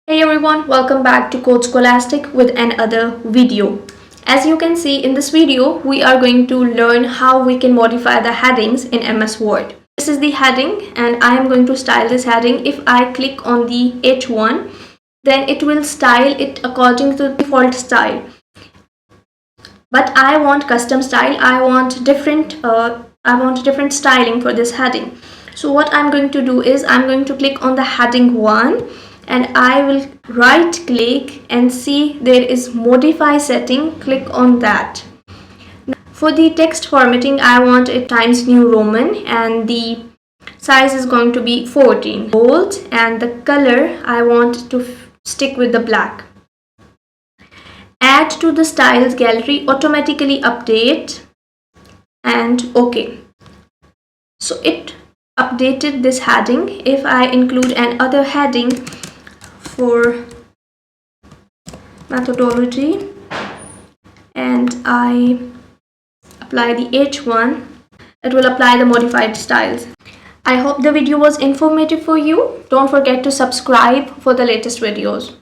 Hey everyone, welcome back to Code Scholastic with another video. As you can see in this video, we are going to learn how we can modify the headings in MS Word. This is the heading and I am going to style this heading. If I click on the H1, then it will style it according to the default style. But I want custom style. I want different styling for this heading. So what I'm going to do is I'm going to click on the heading 1 and I will right click and see there is modify setting. Click on that. For the text formatting, I want it Times New Roman and the size is going to be 14 bold, and the color I want to stick with the black. Add to the styles gallery, automatically update, and OK. So it updated this heading. If I include another heading for methodology and I apply the H1, it will apply the modified styles. I hope the video was informative for you. Don't forget to subscribe for the latest videos.